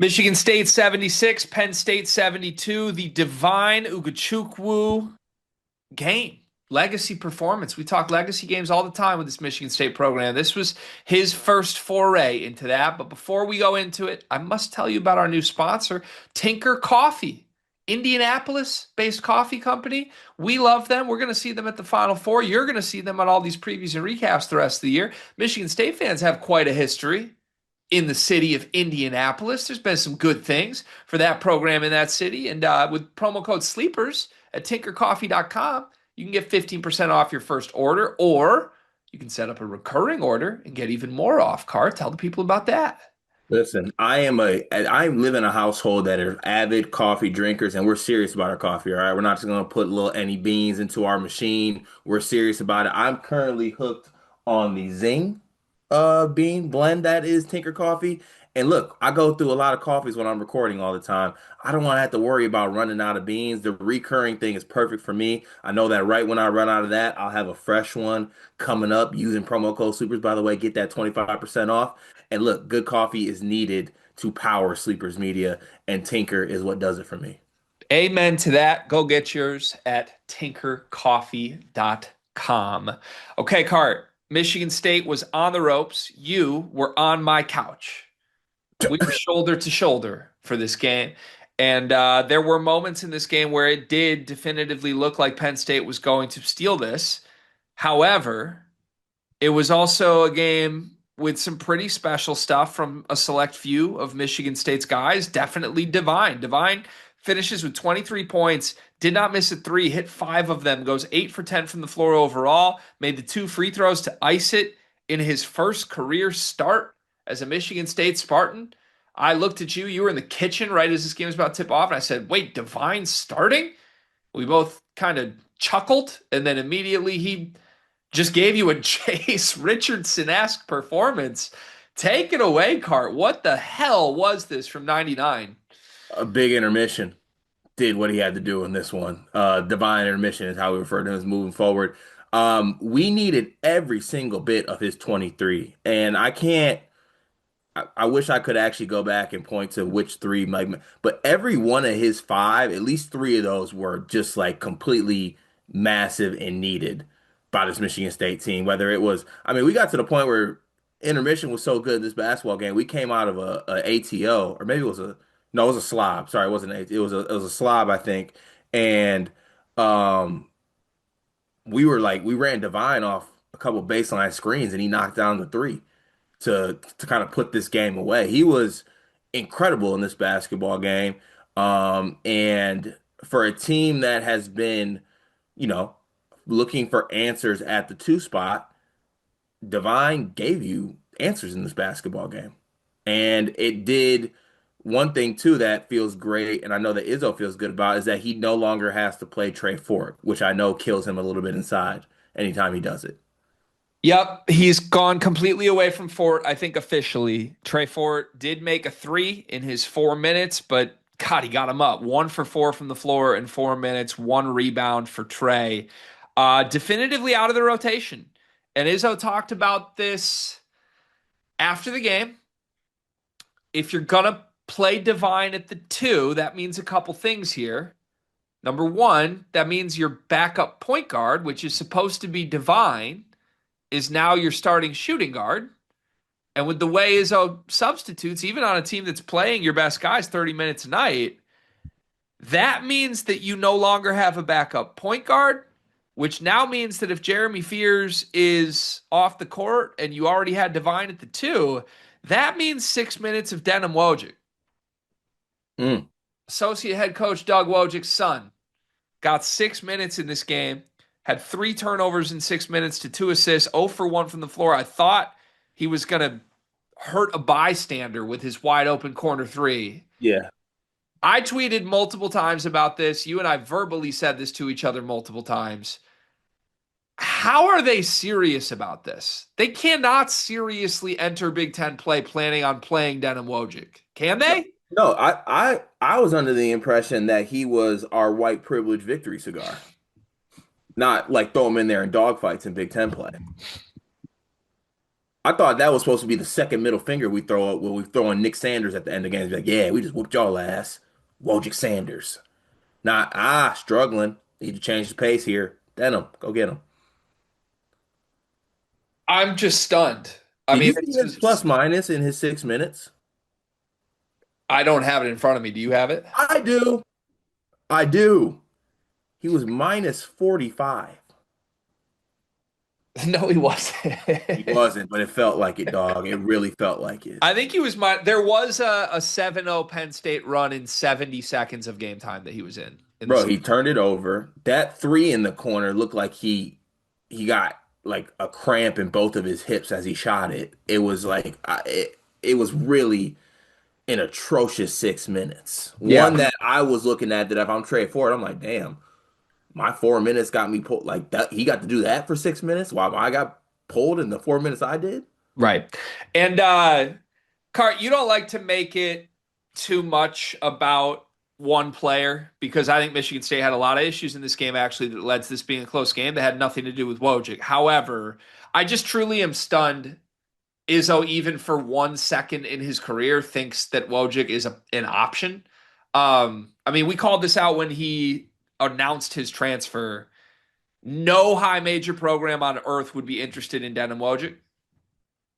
Michigan State 76, Penn State 72, the Divine Ugachukwu game. Legacy performance. We talk legacy games all the time with this Michigan State program. This was his first foray into that. But before we go into it, I must tell you about our new sponsor, Tinker Coffee. Indianapolis-based coffee company. We love them. We're going to see them at the Final Four. You're going to see them on all these previews and recaps the rest of the year. Michigan State fans have quite a history in the city of Indianapolis. There's been some good things for that program in that city. And with promo code SLEEPERS at tinkercoffee.com, you can get 15% off your first order, or you can set up a recurring order and get even more off. Carr, tell the people about that. Listen, I live in a household that are avid coffee drinkers, and we're serious about our coffee. All right, we're not just gonna put little any beans into our machine. We're serious about it. I'm currently hooked on the Zing bean blend that is Tinker Coffee. And look, I go through a lot of coffees when I'm recording all the time. I don't want to have to worry about running out of beans. The recurring thing is perfect for me. I know that right when I run out of that, I'll have a fresh one coming up using promo code SLEEPERS. By the way, get that 25% off. And look, good coffee is needed to power Sleepers Media, and Tinker is what does it for me. Amen to that. Go get yours at tinkercoffee.com. Okay, Cart. Michigan State was on the ropes. You were on my couch. We were shoulder to shoulder for this game. And there were moments in this game where it did definitively look like Penn State was going to steal this. However, it was also a game with some pretty special stuff from a select few of Michigan State's guys. Definitely Divine. Divine finishes with 23 points, did not miss a three, hit five of them, goes 8 for 10 from the floor overall, made the two free throws to ice it in his first career start as a Michigan State Spartan. I looked at you. You were in the kitchen right as this game was about to tip off, and I said, wait, Divine starting? We both kind of chuckled, and then immediately he just gave you a Chase Richardson-esque performance. Take it away, Cart. What the hell was this from 99? A big intermission did what he had to do in this one. Divine intermission is how we refer to him as moving forward. We needed every single bit of his 23, and I can't. I wish I could actually go back and point to which three, like, but every one of his five, at least three of those were just like completely massive and needed by this Michigan State team. Whether it was, I mean, we got to the point where intermission was so good in this basketball game, we came out of a ATO, or maybe it was a, no, it was a slob. Sorry, it wasn't a, it was a slob, I think, and um, we ran Divine off a couple baseline screens, and he knocked down the three to kind of put this game away. He was incredible in this basketball game. And for a team that has been, you know, looking for answers at the two spot, Divine gave you answers in this basketball game. And it did one thing too that feels great, and I know that Izzo feels good about, is that he no longer has to play Trey Ford, which I know kills him a little bit inside anytime he does it. Yep, he's gone completely away from Fort, I think officially. Trey Fort did make a three in his 4 minutes, but God, he got him up. 1 for 4 from the floor in 4 minutes, one rebound for Trey. Definitively out of the rotation. And Izzo talked about this after the game. If you're going to play Divine at the two, that means a couple things here. Number one, that means your backup point guard, which is supposed to be Divine, is now your starting shooting guard. And with the way Izzo substitutes, even on a team that's playing your best guys 30 minutes a night, that means that you no longer have a backup point guard, which now means that if Jeremy Fears is off the court and you already had Divine at the two, that means 6 minutes of Denim Wojcik. Mm. Associate head coach Doug Wojcik's son got 6 minutes in this game, had three turnovers in 6 minutes to two assists, 0 for 1 from the floor. I thought he was going to hurt a bystander with his wide open corner three. Yeah. I tweeted multiple times about this. You and I verbally said this to each other multiple times. How are they serious about this? They cannot seriously enter Big Ten play planning on playing Denim Wojcik. Can they? No, I was under the impression that he was our white privilege victory cigar, not like throw him in there in dogfights in Big Ten play. I thought that was supposed to be the second middle finger we throw when we throw in Nick Sanders at the end of games. Like, yeah, we just whooped y'all ass. Wojciech Sanders. Not struggling. Need to change the pace here. Denim, go get him. I'm just stunned. I Did mean, you see this his plus is, minus in his 6 minutes? I don't have it in front of me. Do you have it? I do. I do. He was minus 45. No, he wasn't. He wasn't, but it felt like it, dog. It really felt like it. I think he was there was a 7-0 Penn State run in 70 seconds of game time that he was in the Bro, second. he turned it over. That three in the corner looked like he got like a cramp in both of his hips as he shot it. It was like it was really an atrocious 6 minutes. Yeah, One that I was looking at that if I'm Trey Ford, I'm like, damn, my 4 minutes got me pulled like that. He got to do that for 6 minutes while I got pulled in the 4 minutes I did. right. And Cart, you don't like to make it too much about one player because I think Michigan State had a lot of issues in this game actually that led to this being a close game that had nothing to do with Wojcik. However, I just truly am stunned Izzo, even for 1 second in his career, thinks that Wojcik is an option. I mean, we called this out when he announced his transfer. No high major program on earth would be interested in Denim Wojcik,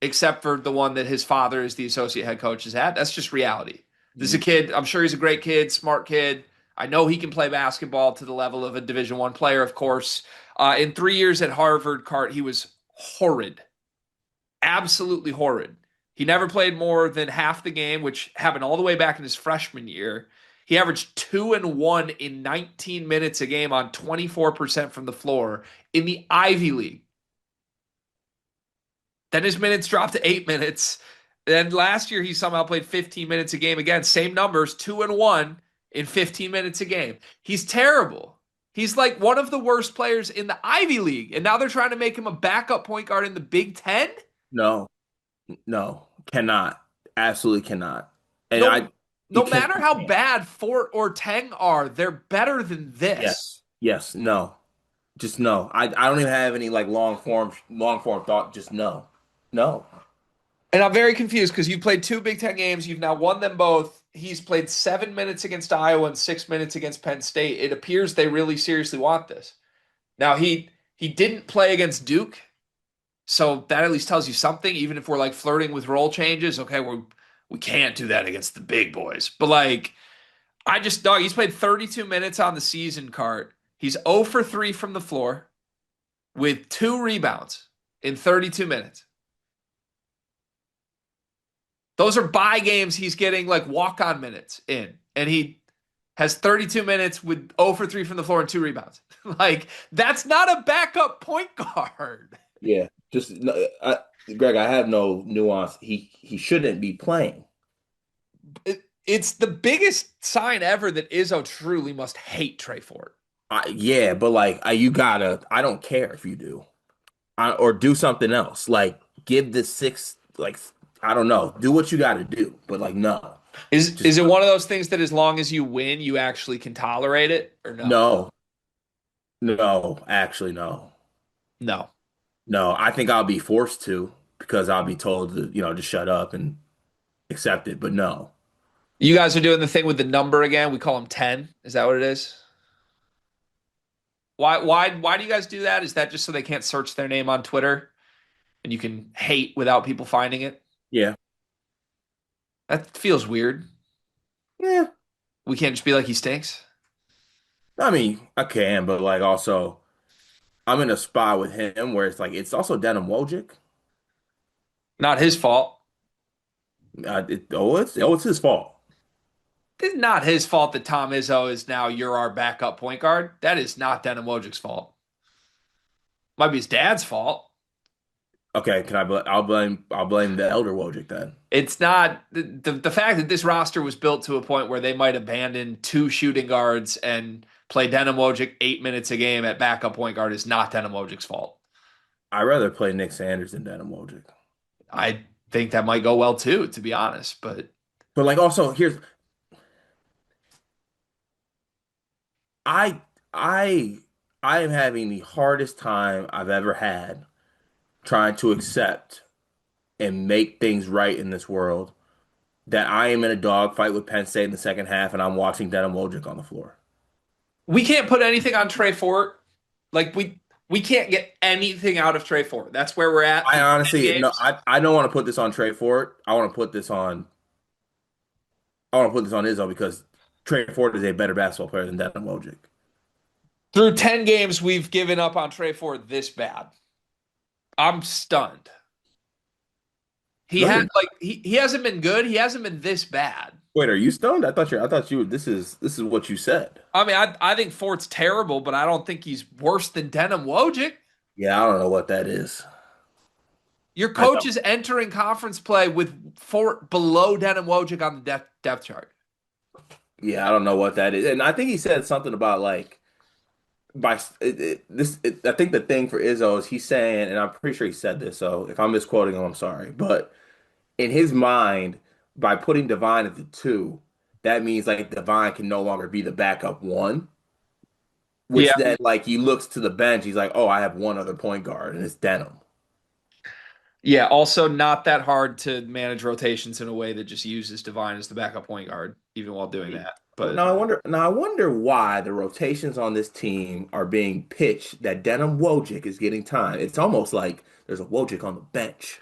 except for the one that his father is the associate head coach has had. That's just reality. This is a kid. I'm sure he's a great kid, smart kid. I know he can play basketball to the level of a Division I player, of course. In 3 years at Harvard, Cart, he was horrid, absolutely horrid. He never played more than half the game, which happened all the way back in his freshman year. He averaged 2 and 1 in 19 minutes a game on 24% from the floor in the Ivy League. Then his minutes dropped to 8 minutes. Then last year he somehow played 15 minutes a game again. Same numbers, 2 and 1 in 15 minutes a game. He's terrible. He's like one of the worst players in the Ivy League. And now they're trying to make him a backup point guard in the Big Ten? No, no, cannot. Absolutely cannot. And No, you no can, matter you how can't. bad Fort or Tang are, they're better than this. Yes, yes, no. Just no. I don't even have any like long form thought. Just no. No. And I'm very confused because you've played two Big Ten games. You've now won them both. He's played 7 minutes against Iowa and 6 minutes against Penn State. It appears they really seriously want this. Now he didn't play against Duke, so that at least tells you something. Even if we're like flirting with role changes, okay, we can't do that against the big boys. But like, I just dog. He's played 32 minutes on the season card. He's 0 for 3 from the floor with 2 rebounds in 32 minutes. Those are bye games he's getting like walk-on minutes in. And he has 32 minutes with 0 for 3 from the floor and 2 rebounds. Like, that's not a backup point guard. Yeah. Just Greg, I have no nuance. He shouldn't be playing. It's the biggest sign ever that Izzo truly must hate Trey Fort. Yeah, but like you gotta. I don't care if you do. Or do something else. Like give the six. Like I don't know. Do what you got to do. But like no, Is just is it one of those things that as long as you win, you actually can tolerate it or no? no, no. Actually, no, No. no. I think I'll be forced to because I'll be told to just shut up and accept it. But no. You guys are doing the thing with the number again. We call him 10. Is that what it is? Why do you guys do that? Is that just so they can't search their name on Twitter and you can hate without people finding it? Yeah. That feels weird. Yeah. We can't just be like he stinks. I mean, I can, but like also, I'm in a spot with him where it's like it's also Denim Wojcik. Not his fault. It's his fault. It's not his fault that Tom Izzo is now you're our backup point guard. That is not Denim Wojcik's fault. Might be his dad's fault. Okay, I'll blame the elder Wojcik then. It's not the fact that this roster was built to a point where they might abandon two shooting guards and play Denim Wojcik 8 minutes a game at backup point guard is not Denim Wojcik's fault. I'd rather play Nick Sanders than Denim Wojcik. I think that might go well too, to be honest. But But like also I I I am having the hardest time I've ever had trying to accept and make things right in this world, that I am in a dogfight with Penn State in the second half and I'm watching Denim Wic on the floor. We can't put anything on Trey Fort. Like we can't get anything out of Trey Fort. That's where we're at I through 10 honestly, no, games. I don't want to put this on Trey Ford. I want to put this on Izzo because Trey Ford is a better basketball player than Denim Wic. Through 10 games, we've given up on Trey Fort this bad. I'm stunned. He No, had you're not. like he hasn't been good. He hasn't been this bad. Wait, are you stoned? I thought you this is what you said. I mean, I think Fort's terrible, but I don't think he's worse than Denim Wojcik. Yeah, I don't know what that is. Your I coach don't. is entering conference play with Fort below Denim Wojcik on the depth chart. Yeah, I don't know what that is. And I think he said something about like I think the thing for Izzo is he's saying, and I'm pretty sure he said this, so if I'm misquoting him, I'm sorry. But in his mind, by putting Divine at the two, that means like Divine can no longer be the backup one, Yeah, which then like he looks to the bench, he's like, oh, I have one other point guard, and it's Denham. yeah. Also, not that hard to manage rotations in a way that just uses Divine as the backup point guard, even while doing that. Well, But now I wonder why the rotations on this team are being pitched that Denim Wojcik is getting time. It's almost like there's a Wojcik on the bench.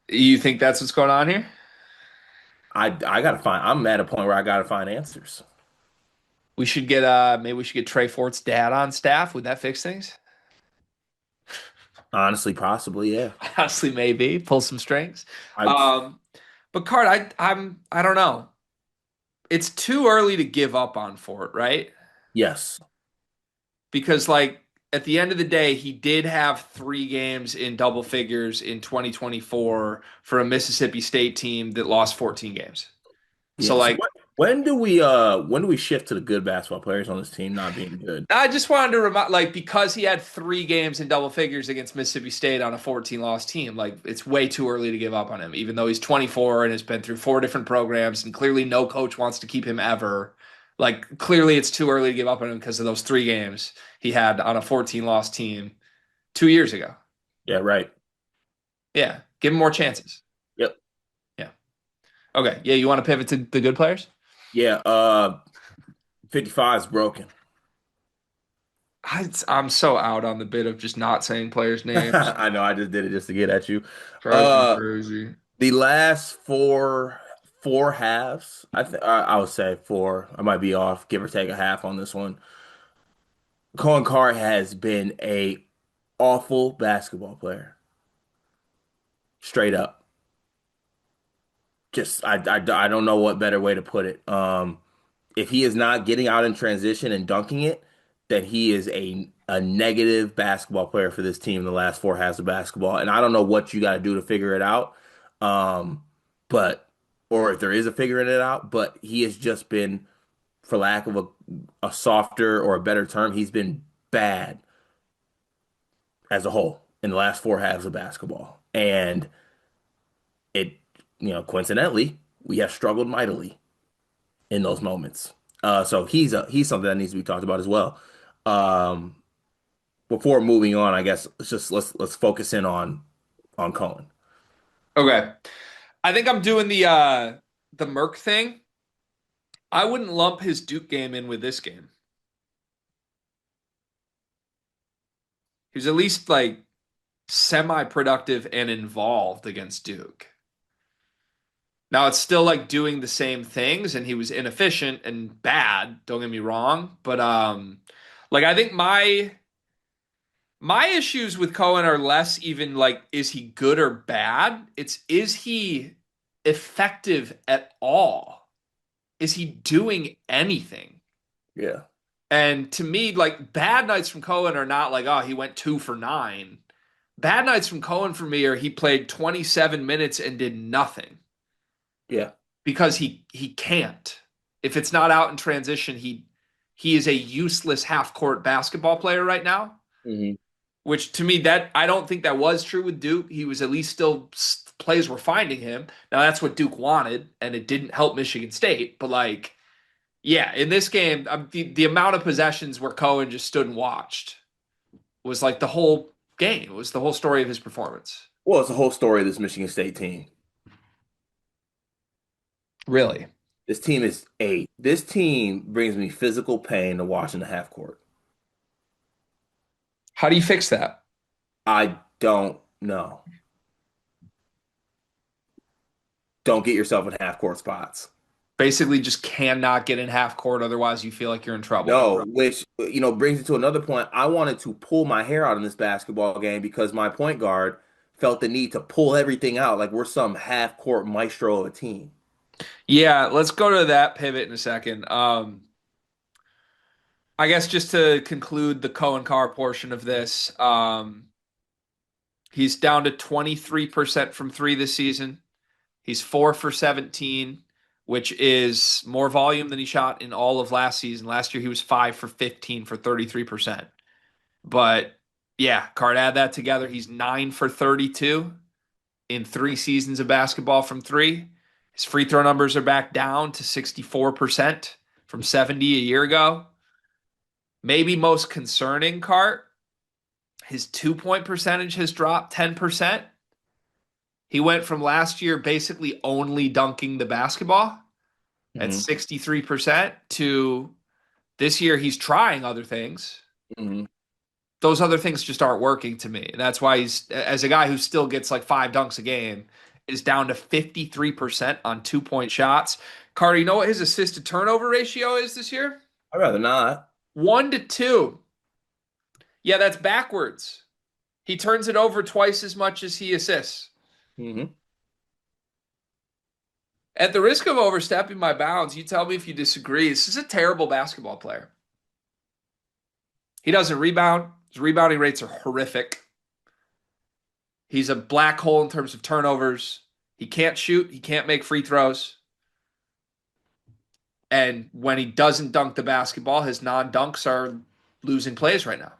you think that's what's going on here? I gotta find. I'm at a point where I gotta find answers. We should get maybe we should get Trey Fort's dad on staff. Would that fix things? Honestly, possibly, yeah. Honestly, maybe pull some strings. I Um, but Card, I don't know. It's too early to give up on Fort, right? yes, Because like at the end of the day, he did have 3 games in double figures in 2024 for a Mississippi State team that lost 14 games. So yeah. So like when do we shift to the good basketball players on this team not being good? I just wanted to remind, like, because he had 3 games in double figures against Mississippi State on a 14-loss team, like, it's way too early to give up on him, even though he's 24 and has been through 4 different programs, and clearly no coach wants to keep him ever. Like, clearly it's too early to give up on him because of those 3 games he had on a 14-loss team 2 years ago. Yeah, right. Yeah, give him more chances. Yep. Yeah. Okay. Yeah, you want to pivot to the good players? Yeah. 55 is broken. I'm so out on the bit of just not saying players' names. I know. I just did it just to get at you. Drives me Uh, crazy. the last four halves, I would say four. I might be off, give or take a half on this one. Coen Carr has been a awful basketball player, straight up. Just I don't know what better way to put it. If he is not getting out in transition and dunking it, then he is a negative basketball player for this team in the last four halves of basketball. And I don't know what you got to do to figure it out. Um, but or if there is a figuring it out, but he has just been, for lack of a softer or a better term, he's been bad as a whole in the last four halves of basketball. And it, coincidentally, we have struggled mightily in those moments. So he's something that needs to be talked about as well. Um, Before moving on, I guess let's focus in on Cohen. Okay. I think I'm doing the Merc thing. I wouldn't lump his Duke game in with this game. He was at least like semi-productive and involved against Duke. Now it's still like doing the same things and he was inefficient and bad, don't get me wrong, but like I think my issues with Cohen are less even like is he good or bad? It's is he effective at all? Is he doing anything? Yeah, And to me, like bad nights from Cohen are not like, oh, he went 2 for 9. Bad nights from Cohen for me are he played 27 minutes and did nothing yeah, because he can't. If it's not out in transition, he is a useless half-court basketball player right now. hmm Which to me, that I don't think that was true with Duke. He was at least still plays were finding him. Now that's what Duke wanted, and it didn't help Michigan State. But like, yeah, in this game, the amount of possessions where Cohen just stood and watched was like the whole game. It was the whole story of his performance. Well, it's the whole story of this Michigan State team. Really. This team brings me physical pain to watch in the half court. How do you fix that? I don't know. Don't get yourself in half court spots. Basically, just cannot get in half court, otherwise you feel like you're in trouble. No, which brings it to another point. I wanted to pull my hair out in this basketball game because my point guard felt the need to pull everything out like we're some half court maestro of a team. Yeah, let's go to that pivot in a second. I guess just to conclude the Coen Carr portion of this, he's down to 23% from three this season. He's 4 for 17, which is more volume than he shot in all of last season. Last year, he was 5 for 15 for 33%. But yeah, Card add that together. He's 9 for 32 in 3 seasons of basketball from three. His free throw numbers are back down to 64% from 70 a year ago. Maybe most concerning, Cart, his 2 point percentage has dropped 10%. He went from last year basically only dunking the basketball at Hmm 63% to this year he's trying other things. hmm Those other things just aren't working to me. And that's why he's, as a guy who still gets like 5 dunks a game, is down to 53% on 2 point shots. Carter, you know what his assist to turnover ratio is this year? I'd rather not. 1 to 2. Yeah, that's backwards. He turns it over twice as much as he assists. Hmm At the risk of overstepping my bounds, you tell me if you disagree. This is a terrible basketball player. He doesn't rebound. His rebounding rates are horrific. He's a black hole in terms of turnovers. He can't shoot. He can't make free throws. And when he doesn't dunk the basketball, his non-dunks are losing plays right now.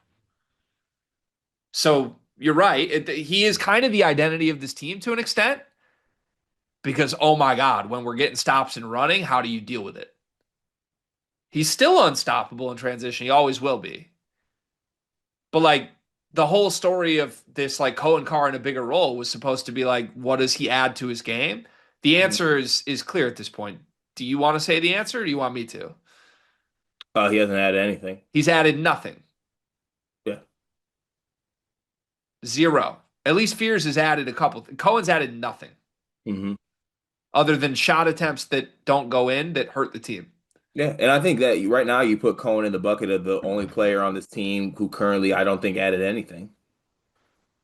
So you're right. He is kind of the identity of this team to an extent because, oh my God, when we're getting stops and running, how do you deal with it? He's still unstoppable in transition. He always will be. But like the whole story of this, like Coen Carr in a bigger role was supposed to be like, what does he add to his game? The answer is clear at this point. Do you want to say the answer or do you want me to? He hasn't added anything. He's added nothing. Yeah. Zero. At least Fears has added a couple. Cohen's added nothing hmm other than shot attempts that don't go in that hurt the team. Yeah, and I think that right now you put Cohen in the bucket of the only player on this team who currently I don't think added anything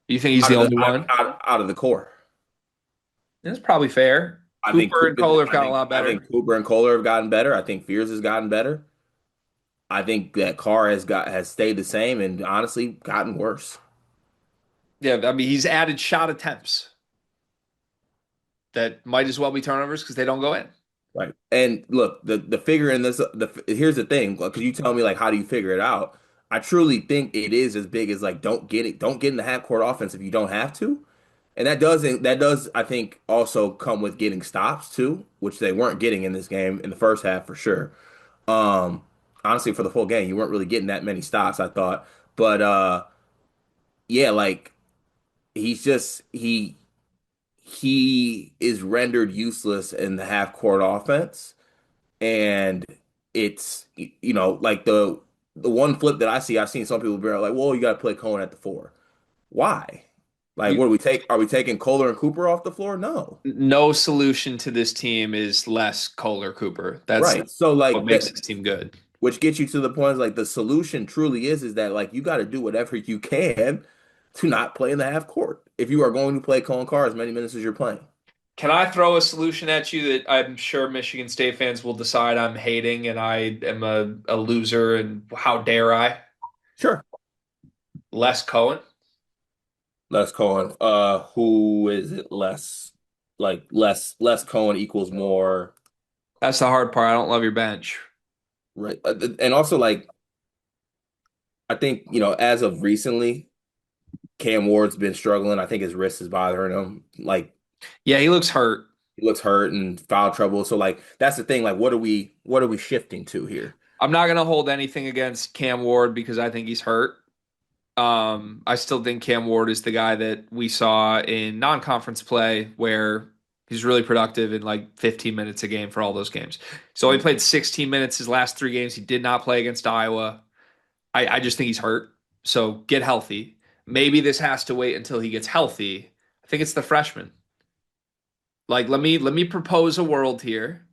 You think he's out the of the only one? out of the core. That's probably fair. I think Cooper and Cooper, Kohler have gotten a lot I better. think Cooper and Kohler have gotten better. I think Fears has gotten better. I think that Carr has stayed the same and honestly gotten worse. Yeah, I mean, he's added shot attempts that might as well be turnovers because they don't go in. Right. And look, the figure in this here's the thing, because you tell me like how do you figure it out? I truly think it is as big as like don't get in the half court offense if you don't have to. And that does I think also come with getting stops too, which they weren't getting in this game in the first half for sure. Um Honestly for the full game, you weren't really getting that many stops, I thought. But yeah, like he's just he is rendered useless in the half court offense. And it's like the one flip that I've seen some people be like, well, you got to play Cohen at the four. Why? Like, You, what do we take? Are we taking Kohler and Cooper off the floor? No. no solution to this team is less Kohler Cooper. That's Right. So what like makes that, this team good. which gets you to the point is like the solution truly is that like you got to do whatever you can to not play in the half court if you are going to play Cohen Carr as many minutes as you're playing. Can I throw a solution at you that I'm sure Michigan State fans will decide I'm hating and I am a loser and how dare I? Sure. Less Cohen? Less Cohen. Who is it less? Like less Cohen equals more. That's the hard part. I don't love your bench. Right. And also, like, I think, as of recently, Cam Ward's been struggling. I think his wrist is bothering him. Like, Yeah, he looks hurt. he looks hurt and foul trouble. So, like, that's the thing. Like, what are we shifting to here? I'm not going to hold anything against Cam Ward because I think he's hurt. I still think Cam Ward is the guy that we saw in non-conference play where he's really productive in like 15 minutes a game for all those games. He's only played 16 minutes his last three games. He did not play against Iowa. I just think he's hurt. So get healthy. Maybe this has to wait until he gets healthy. I think it's the freshman. Like let me propose a world here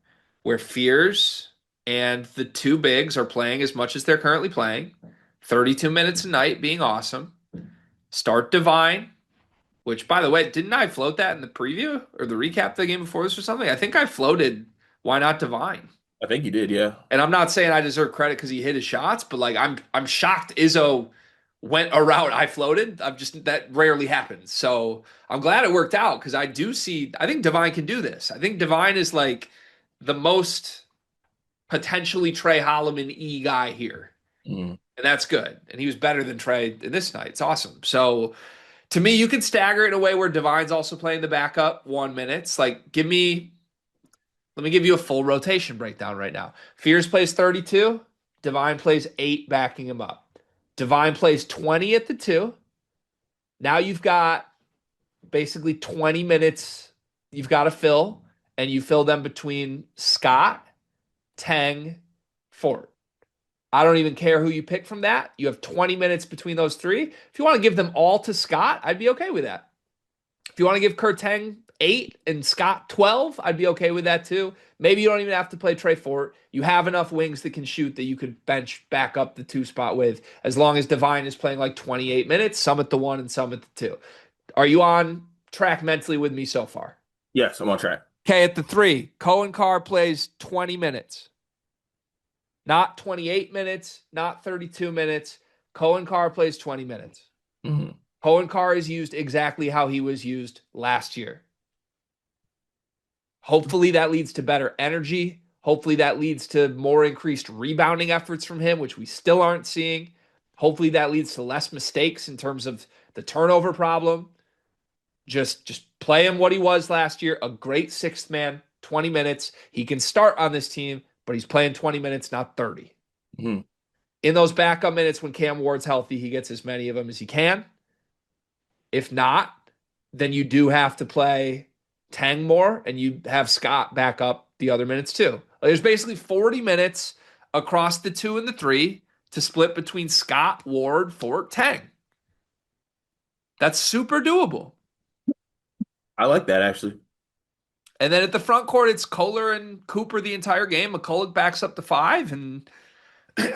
where Fears and the two bigs are playing as much as they're currently playing, 32 minutes a night being awesome. Start Divine, which by the way, didn't I float that in the preview or the recap of the game before this or something? I think I floated why not Divine. I think you did, yeah. And I'm not saying I deserve credit because he hit his shots, but like I'm shocked Izzo went a route I floated. I'm just that rarely happens. So I'm glad it worked out because I think Divine can do this. I think Divine is like the most potentially Trey Holloman E guy here. Mm. And that's good. And he was better than Trey in this night. It's awesome. So to me, you can stagger it in a way where Divine's also playing the backup 1 minutes. Like let me give you a full rotation breakdown right now. Fears plays 32. Divine plays 8 backing him up. Divine plays 20 at the 2. Now you've got basically 20 minutes you've got to fill, and you fill them between Scott, Teng, Fort. I don't even care who you pick from that. You have 20 minutes between those three. If you want to give them all to Scott, I'd be okay with that. If you want to give Kurteng 8 and Scott 12, I'd be okay with that too. Maybe you don't even have to play Trey Fort. You have enough wings that can shoot that you could bench back up the 2 spot with, as long as Divine is playing like 28 minutes, some at the 1 and some at the 2. Are you on track mentally with me so far? Yes, I'm on track. Okay, at the 3, Coen Carr plays 20 minutes. Not 28 minutes, not 32 minutes. Coen Carr plays 20 minutes. Mm-hmm. Coen Carr is used exactly how he was used last year. Hopefully that leads to better energy. Hopefully that leads to more increased rebounding efforts from him, which we still aren't seeing. Hopefully that leads to less mistakes in terms of the turnover problem. Just play him what he was last year, a great sixth man, 20 minutes. He can start on this team, but he's playing 20 minutes, not 30. Mm-hmm. In those backup minutes when Cam Ward's healthy, he gets as many of them as he can. If not, then you do have to play Teng more, and you have Scott back up the other minutes too. There's basically 40 minutes across the 2 and the 3 to split between Scott, Ward, Fort, Teng. That's super doable. I like that actually. And then at the front court, it's Kohler and Cooper the entire game. McCulloch backs up to 5, and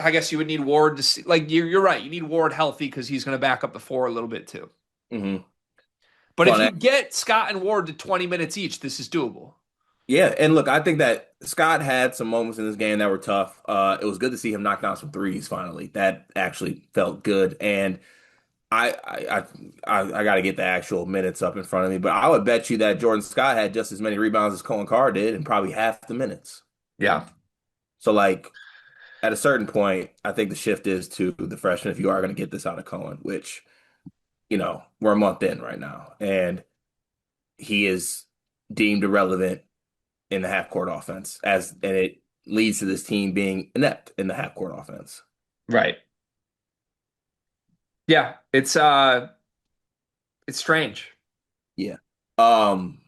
I guess you would need Ward to see. Like you're right, you need Ward healthy because he's going to back up the 4 a little bit too. Mm-hmm. But if Fun. you get Scott and Ward to 20 minutes each, this is doable. Yeah, and look, I think that Scott had some moments in this game that were tough. It was good to see him knock down some threes finally. That actually felt good. And I got to get the actual minutes up in front of me, but I would bet you that Jordan Scott had just as many rebounds as Coen Carr did, and probably half the minutes. Yeah. So, like at a certain point, I think the shift is to the freshman if you are going to get this out of Coen, which we're a month in right now, and he is deemed irrelevant in the half court offense, and it leads to this team being inept in the half court offense. Right. Yeah, it's strange. Yeah. Um,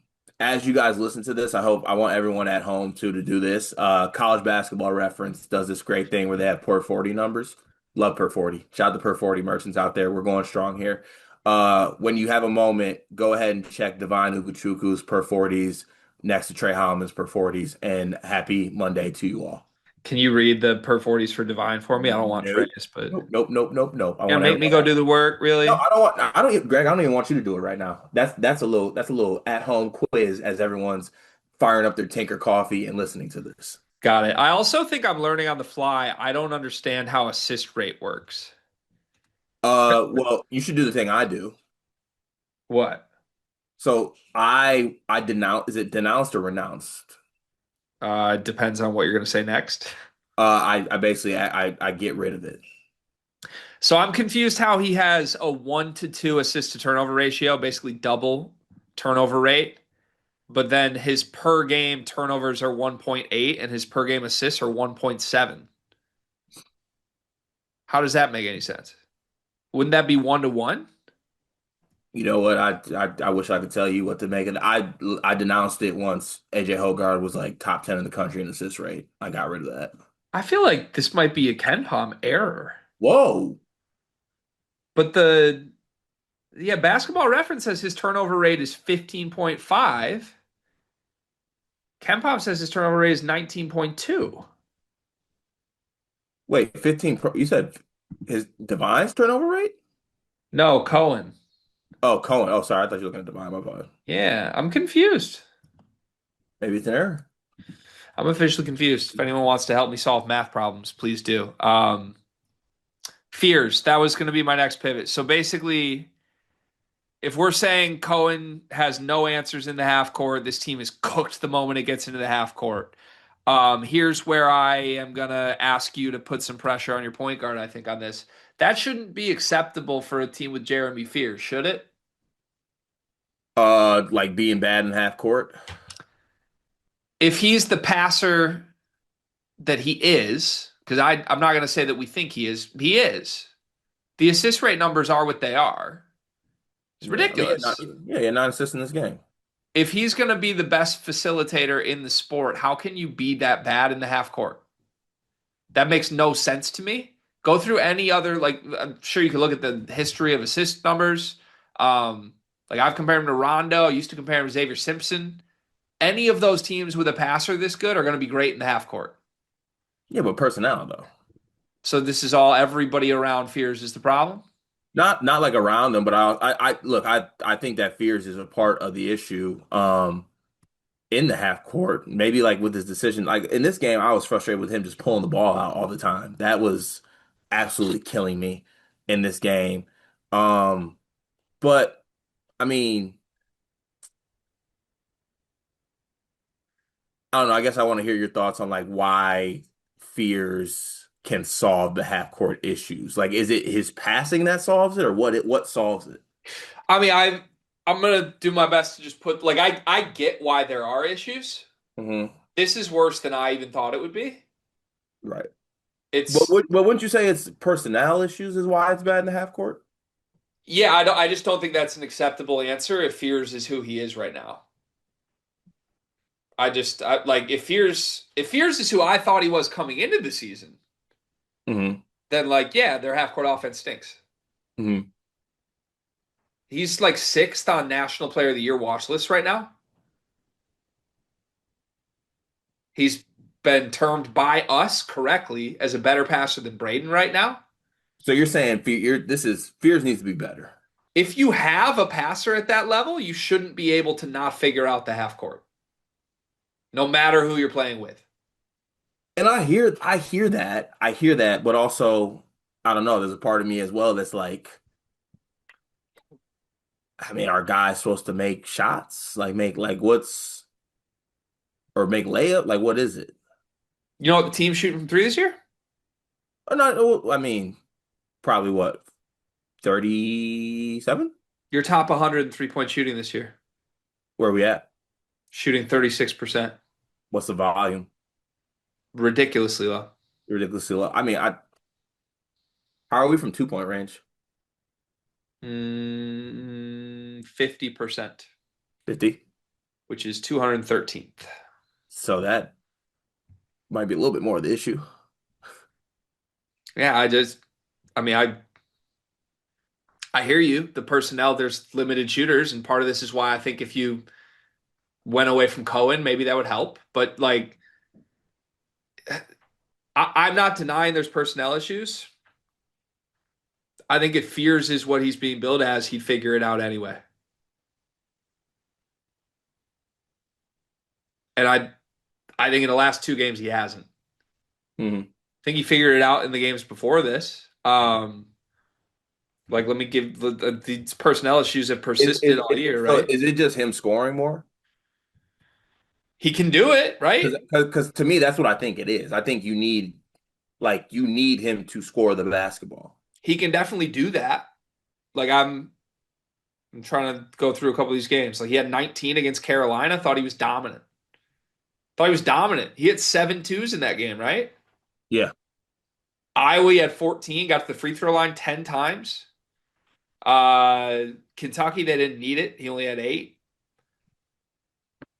as you guys listen to this, I want everyone at home too to do this. College Basketball Reference does this great thing where they have per 40 numbers. Love per 40. Shout out to per 40 merchants out there. We're going strong here. When you have a moment, go ahead and check Divine Ugochukwu's per 40s next to Trey Holloman's per 40s, and happy Monday to you all. Can you read the per 40s for Divine for me? I don't want Nope. Trey's, but Nope. I you know, want make me everyone. go do the work, No, really? I don't, Greg, I don't even want you to do it right now. That's a little at-home quiz as everyone's firing up their Tinker coffee and listening to this. Got it. I also think I'm learning on the fly. I don't understand how assist rate works. Well, you should do the thing I do. What? So I denounce, is it denounced or renounced? Depends on what you're going to say next. I basically I get rid of it. So I'm confused how he has a 1-to-2 assist to turnover ratio, basically double turnover rate, but then his per game turnovers are 1.8 and his per game assists are 1.7. How does that make any sense? Wouldn't that be 1-1? You know what? I wish I could tell you what to make it. I denounced it once AJ Hogarth was like top 10 in the country in assist rate. I got rid of that. I feel like this might be a Ken Palm error. Whoa. But yeah, Basketball Reference says his turnover rate is 15.5. Ken Palm says his turnover rate is 19.2. Wait, 15 you said his Divine's turnover rate? No, Cohen. Oh, Cohen. Oh, sorry. I thought you were looking at Divine. My fault. Yeah, I'm confused. Maybe it's an error. I'm officially confused. If anyone wants to help me solve math problems, please do. Fears. That was going to be my next pivot. So basically, if we're saying Cohen has no answers in the half court, this team is cooked the moment it gets into the half court. Here's where I am going to ask you to put some pressure on your point guard, I think, on this. That shouldn't be acceptable for a team with Jeremy Fears, should it? Like being bad in half court. If he's the passer that he is, because I'm not going to say that we think he is, he is. The assist rate numbers are what they are. It's Yeah, I mean, ridiculous. yeah, not assists in this game. If he's going to be the best facilitator in the sport, how can you be that bad in the half court? That makes no sense to me. Go through any other, like, I'm sure you can look at the history of assist numbers. Like, I've compared him to Rondo. I used to compare him to Xavier Simpson. Any of those teams with a passer this good are going to be great in the half court. Yeah, but personnel though. So this is all everybody around fears is the problem. Not like around them, but I look, I think that Fears is a part of the issue. In the half court, maybe like with his decision, like in this game, I was frustrated with him just pulling the ball out all the time. That was absolutely killing me in this game. Um, but I mean, I don't know. I guess I want to hear your thoughts on like why Fears can solve the half court issues. Like, is it his passing that solves it, or what solves it? I mean, I'm gonna do my best to just put like I get why there are issues. Hmm. This is worse than I even thought it would be. Right. It's But wouldn't you say it's personnel issues is why it's bad in the half court? yeah, I just don't think that's an acceptable answer if Fears is who he is right now. Like if Fears is who I thought he was coming into the season, Hmm. then like yeah, their half court offense stinks. Hmm. He's like sixth on National Player of the Year watch list right now. He's been termed by us correctly as a better passer than Braden right now. So you're saying Fears needs to be better. If you have a passer at that level, you shouldn't be able to not figure out the half court, no matter who you're playing with. And I hear that, but also I don't know. There's a part of me as well that's like, I mean, are guys supposed to make shots? Like make like what's or make layup? Like what is it? You know what the team's shooting from three this year? Or not? I mean, probably what 37? You're top 100 in three-point shooting this year, Where are we at? shooting 36%. What's the volume? Ridiculously low. Ridiculously low. I mean, how are we from 2 point range? 50%, 50. which is 213th. So that might be a little bit more of the issue. Yeah, I mean, I hear you. The personnel, there's limited shooters, and part of this is why I think if you went away from Cohen, maybe that would help. But like, I'm not denying there's personnel issues. I think if Fears is what he's being billed as, he'd figure it out anyway. And I think in the last two games he hasn't. Hmm. I think he figured it out in the games before this. Like let me give these personnel issues have persisted all year, So right? is it just him scoring more? He can do it, right? Because to me, that's what I think it is. I think you need him to score the basketball. He can definitely do that. Like I'm trying to go through a couple of these games. Like he had 19 against Carolina. Thought he was dominant. Thought he was dominant. He hit 7 twos in that game, right? Yeah. Iowa he had 14. Got to the free throw line 10 times. Kentucky, they didn't need it. He only had 8.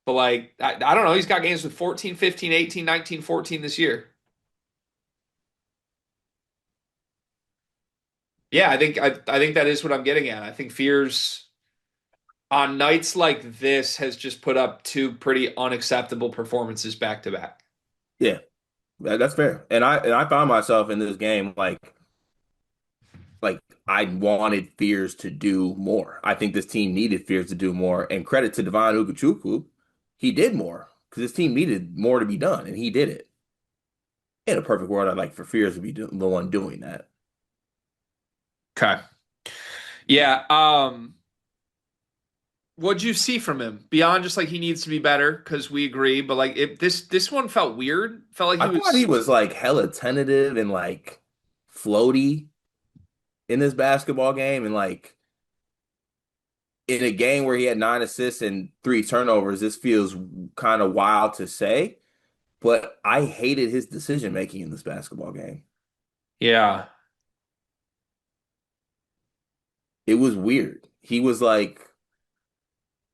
But like, I don't know. He's got games with 14, 15, 18, 19, 14 this year. Yeah, I think that is what I'm getting at. I think Fears on nights like this has just put up 2 pretty unacceptable performances back to back. Yeah, that's fair. And I found myself in this game like I wanted Fears to do more. I think this team needed Fears to do more. And credit to Devon Ukachukwu, he did more because this team needed more to be done, and he did it. In a perfect world, I'd like for Fears to be the one doing that. Okay. Yeah. What'd you see from him beyond just like he needs to be better? Because we agree, but like this one felt weird. Felt like he I thought he was was like hella tentative and like floaty in this basketball game, and like in a game where he had 9 assists and 3 turnovers. This feels kind of wild to say, but I hated his decision making in this basketball game. yeah. It was weird. He was like,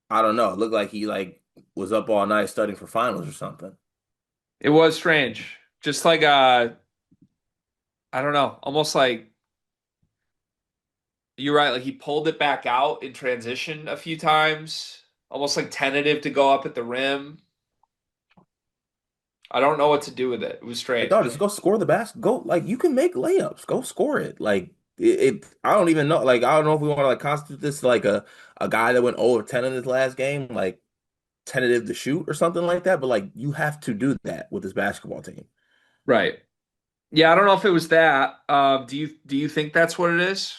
I don't know, it looked like he like was up all night studying for finals or something. It was strange. Just like I don't know, almost like you're right, like he pulled it back out in transition a few times, almost like tentative to go up at the rim. I don't know what to do with it. It was Like, strange. dog, just go score the basket. Go, like, you can make layups. Go score it. Like I don't even know. Like, I don't know if we want to like constitute this like a guy that went 0 of 10 in his last game, like tentative to shoot or something like that. But like, you have to do that with this basketball team. Right. Yeah, I don't know if it was that. Do you think that's what it is?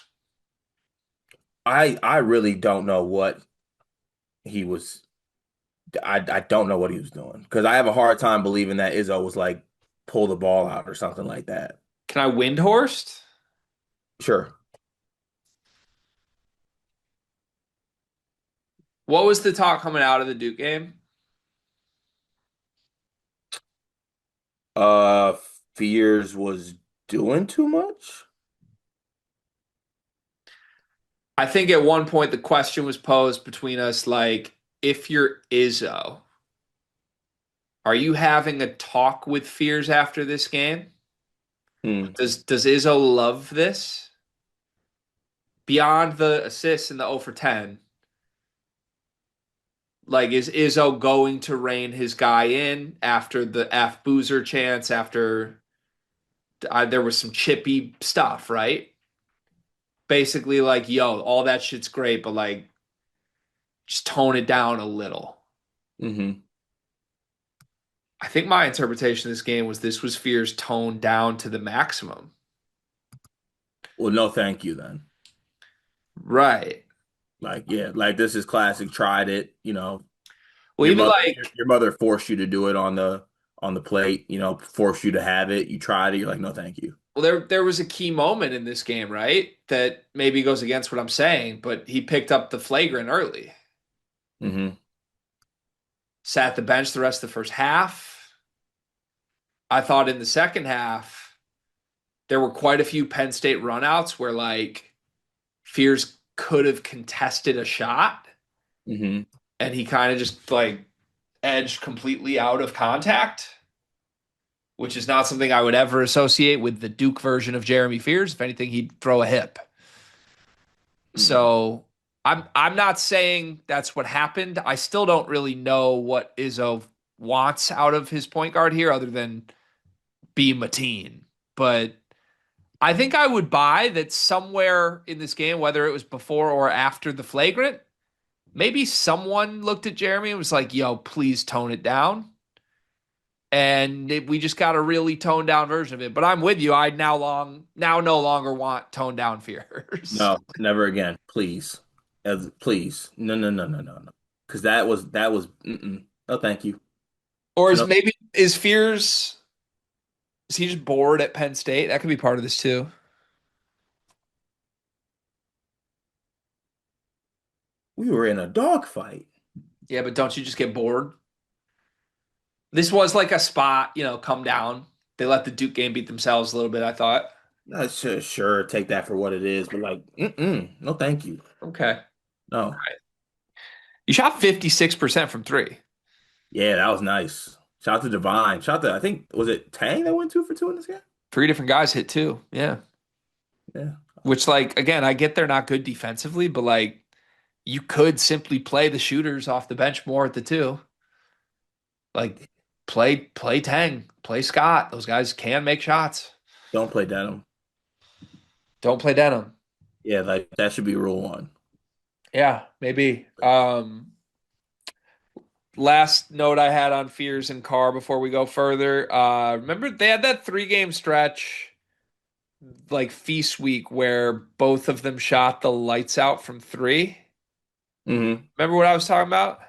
I really don't know what he was. I don't know what he was doing because I have a hard time believing that Izzo was like pull the ball out or something like that. Can I Windhorst? Sure. What was the talk coming out of the Duke game? Uh, Fears was doing too much. I think at one point the question was posed between us like, if you're Izzo, are you having a talk with Fears after this game? Hmm. Does Izzo love this? Beyond the assists and the 0 for 10, like is Izzo going to rein his guy in after the F Boozer chance, after there was some chippy stuff, right? Basically like, yo, all that shit's great, but like just tone it down a little. Hmm. I think my interpretation of this game was this was Fears toned down to the maximum. Well, no, thank you then. Right. Like, yeah, like this is classic. Tried it. Well, even Your, like, your mother forced you to do it on the plate. Forced you to have it. You tried it. You're like, no, thank you. well, there was a key moment in this game, right? That maybe goes against what I'm saying, but he picked up the flagrant early. Hmm. Sat the bench the rest of the first half. I thought in the second half, there were quite a few Penn State runouts where like Fears could have contested a shot Hmm. and he kind of just like edged completely out of contact, which is not something I would ever associate with the Duke version of Jeremy Fears. If anything, he'd throw a hip. Hmm. So I'm not saying that's what happened. I still don't really know what Izzo wants out of his point guard here other than be Mateen. But I think I would buy that somewhere in this game, whether it was before or after the flagrant, maybe someone looked at Jeremy and was like, yo, please tone it down. And we just got a really toned down version of it. But I'm with you. I now no longer want toned down Fears. No, never again. Please. Please. No, no, no, no, no, no. Because that was no, thank you. Or No, is Fears, is he just bored at Penn State? That could be part of this too. we were in a dogfight. Yeah, but don't you just get bored? This was like a spot, come down. They let the Duke game beat themselves a little bit, I thought. Sure, take that for what it is, but like, no, thank you. Okay. No. You shot 56% from three. Yeah, that was nice. Shout out to Divine. Shout out to, I think, was it Tang that went 2 for 2 in this game? Three different guys hit two. Yeah. Yeah. Which, like, again, I get they're not good defensively, but like, you could simply play the shooters off the bench more at the two. Like, play Tang, play Scott. Those guys can make shots. Don't play Denim. Don't play Denim. Yeah, like that should be rule one. Yeah, maybe. Last note I had on Fears and Carr before we go further. Remember they had that 3 game stretch, like feast week, where both of them shot the lights out from three. hmm Remember what I was talking about?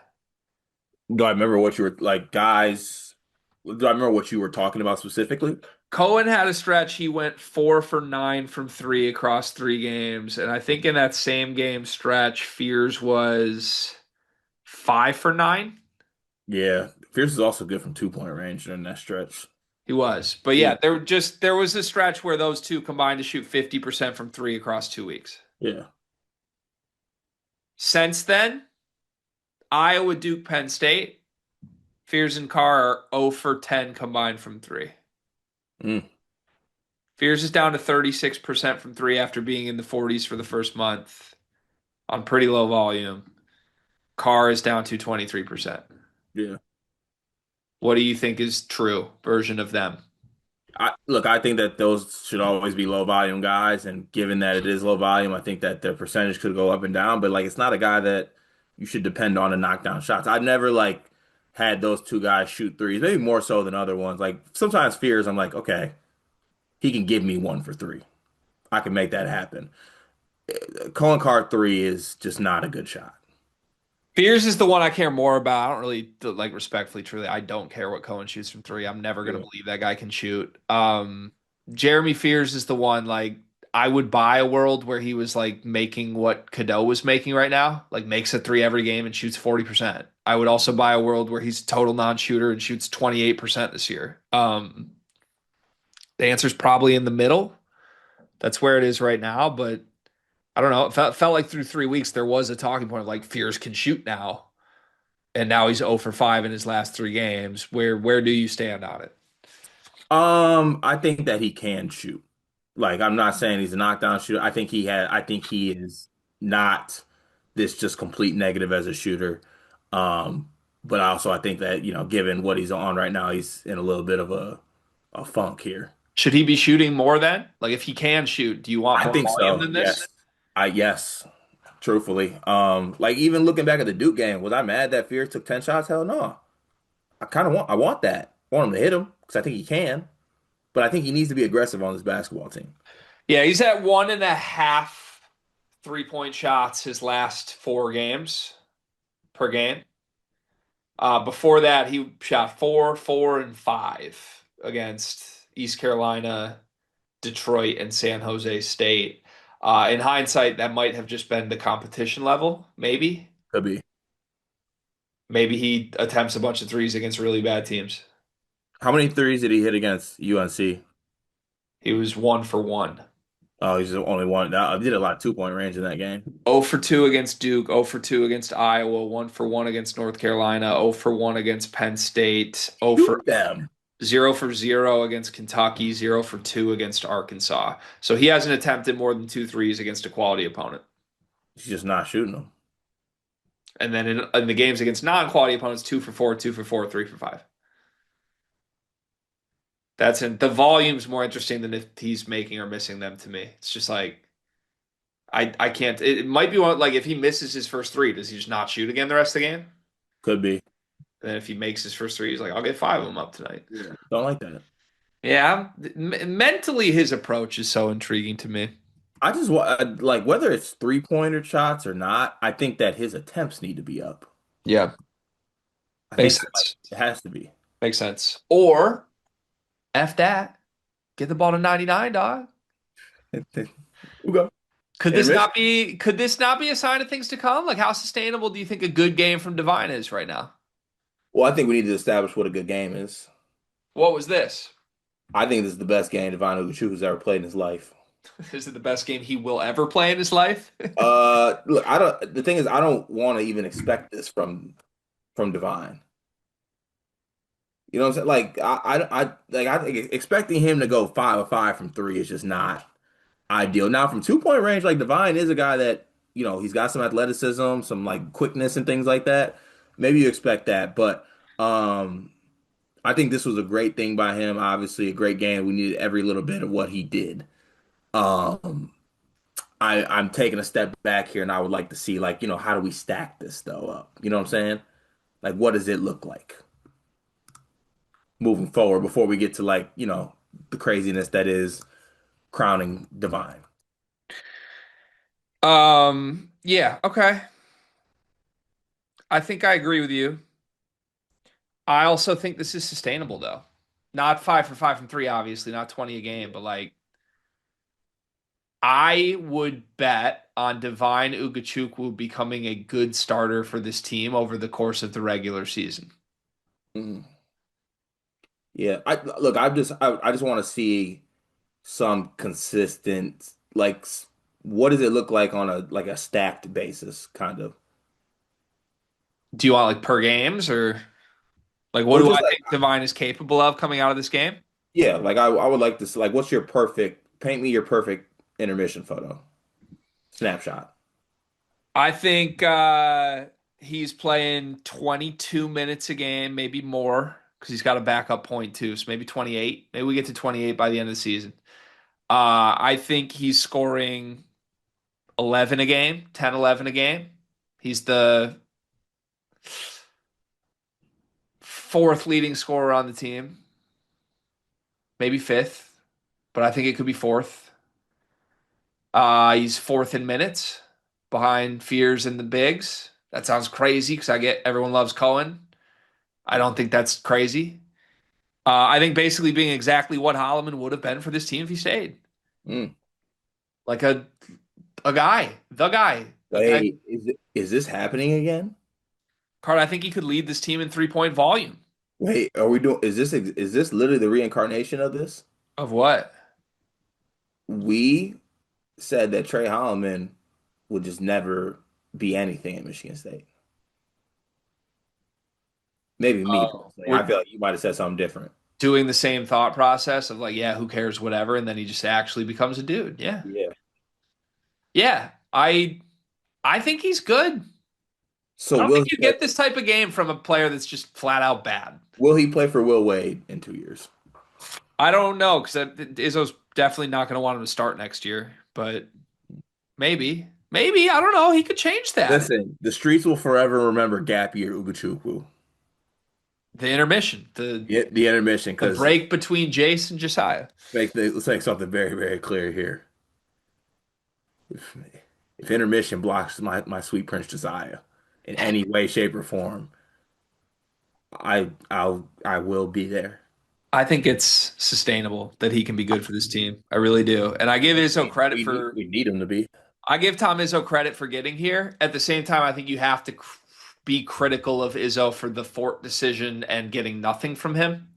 Do I remember what you were like, guys? Do I remember what you were talking about specifically? Coen had a stretch. He went 4 for 9 from three across 3 games. And I think in that same game stretch, Fears was 5 for 9. Yeah, Fierce is also good from 2 point range during that stretch. He was. But Yeah, yeah, there was a stretch where those two combined to shoot 50% from three across 2 weeks. yeah. Since then, Iowa, Duke, Penn State, Fears and Carr are 0 for 10 combined from three. Mm, Fears is down to 36% from three after being in the 40s for the first month on pretty low volume. Carr is down to 23%. yeah. What do you think is true version of them? Look, I think that those should always be low volume guys, and given that it is low volume, I think that their percentage could go up and down. But like, it's not a guy that you should depend on to knock down shots. I've never like had those two guys shoot threes, maybe more so than other ones. Like sometimes Fears, I'm like, okay, he can give me 1 for 3. I can make that happen. Coen Carr three is just not a good shot. Fears is the one I care more about. I don't really like respectfully, truly. I don't care what Cohen shoots from three. I'm never gonna Yeah. believe that guy can shoot. Jeremy Fears is the one like I would buy a world where he was like making what Cadeau was making right now, like makes a three every game and shoots 40%. I would also buy a world where he's a total non-shooter and shoots 28% this year. The answer is probably in the middle. That's where it is right now, but I don't know. It felt like through 3 weeks there was a talking point of like Fears can shoot now, and now he's 0 for 5 in his last 3 games. Where do you stand on it? I think that he can shoot. Like, I'm not saying he's a knockdown shooter. I think he is not this just complete negative as a shooter. Um, but also I think that, given what he's on right now, he's in a little bit of a funk here. Should he be shooting more then? Like if he can shoot, do you want I more think volume so. than this? Yes. Yes, truthfully. Like even looking back at the Duke game, was I mad that Fear took 10 shots? Hell no. I want that. I want him to hit him because I think he can. But I think he needs to be aggressive on this basketball team. Yeah, he's at 1.5 3-point shots his last 4 games per game. Before that, he shot 4, 4, and 5 against East Carolina, Detroit, and San Jose State. In hindsight, that might have just been the competition level, maybe. Could be. Maybe he attempts a bunch of threes against really bad teams. How many threes did he hit against UNC? He was 1 for 1. Oh, he's the only one. I did a lot of 2 point range in that game. 0 for 2 against Duke, 0 for 2 against Iowa, 1 for 1 against North Carolina, 0 for 1 against Penn State, 0 for Shoot them. 0 for 0 against Kentucky, 0 for 2 against Arkansas. So he hasn't attempted more than 2 threes against a quality opponent. He's just not shooting them. And then in the games against non-quality opponents, 2 for 4, 2 for 4, 3 for 5. That's in the volume's more interesting than if he's making or missing them to me. It's just like I can't. It might be one like if he misses his first three, does he just not shoot again the rest of the game? Could be. And then if he makes his first three, he's like, I'll get 5 of them up tonight. Yeah. Don't like that. Yeah, mentally his approach is so intriguing to me. I just want like whether it's 3 pointer shots or not. I think that his attempts need to be up. Yeah, I makes think like, sense. it has to be. Makes sense. Or F that. Get the ball to 99, dog. Okay. Intermission. Could this not be a sign of things to come? Like how sustainable do you think a good game from Divine is right now? Well, I think we need to establish what a good game is. What was this? I think this is the best game Devon Ugochukwu ever played in his life. Is it the best game he will ever play in his life? Look, I don't. The thing is, I don't want to even expect this from Devon. You know what I'm saying? Like I think expecting him to go 5 of 5 from three is just not ideal. Now from 2 point range, like Divine is a guy that he's got some athleticism, some like quickness and things like that. Maybe you expect that, but um, I think this was a great thing by him. Obviously, a great game. We needed every little bit of what he did. Um, I'm taking a step back here, and I would like to see like how do we stack this though up? You know what I'm saying? Like what does it look like moving forward before we get to like the craziness that is crowning Divine. Yeah, okay. I think I agree with you. I also think this is sustainable though. Not 5 for 5 from three, obviously, not 20 a game, but like I would bet on Divine Ugachukwu becoming a good starter for this team over the course of the regular season. Mm. Yeah, I just want to see some consistent like what does it look like on a stacked basis kind of, Do you want like per games or like what or do just I like think Divine is capable of coming out of this game? yeah, like I would like to see, like what's your perfect paint me your perfect intermission photo snapshot. I think he's playing 22 minutes a game, maybe more, because he's got a backup point too. So maybe 28. Maybe we get to 28 by the end of the season. I think he's scoring 11 a game, 10, 11 a game. He's the fourth leading scorer on the team, maybe fifth, but I think it could be fourth. He's fourth in minutes behind Fears and the Bigs. That sounds crazy because I get everyone loves Coen. I don't think that's crazy. I think basically being exactly what Holloman would have been for this team if he stayed. Mm. Like a guy, the guy, a guy. Hey, is this happening again? Card, I think he could lead this team in 3 point volume. Wait, are we doing? Is this literally the reincarnation of this? Of what? We said that Trey Holloman would just never be anything at Michigan State. Maybe me Oh, personally. I we're feel like you might have said something different. doing the same thought process of like, yeah, who cares, whatever, and then he just actually becomes a dude. Yeah, Yeah. yeah. I think he's good. I So don't think you get this type of game from a player that's just flat out bad. will he play for Will Wade in 2 years? I don't know because Izzo's definitely not going to want him to start next year, but maybe I don't know. He could change that. Listen, the streets will forever remember Gap Year Ugochukwu. The intermission, the The intermission, the because break between Jace and Josiah. let's make something very, very clear here. If, if intermission blocks my sweet Prince Josiah in any way, shape, or form, I will be there. I think it's sustainable that he can be good for this team. I really do, and I give Izzo credit for. We need him to be. I give Tom Izzo credit for getting here. At the same time, I think you have to be critical of Izzo for the Fort decision and getting nothing from him.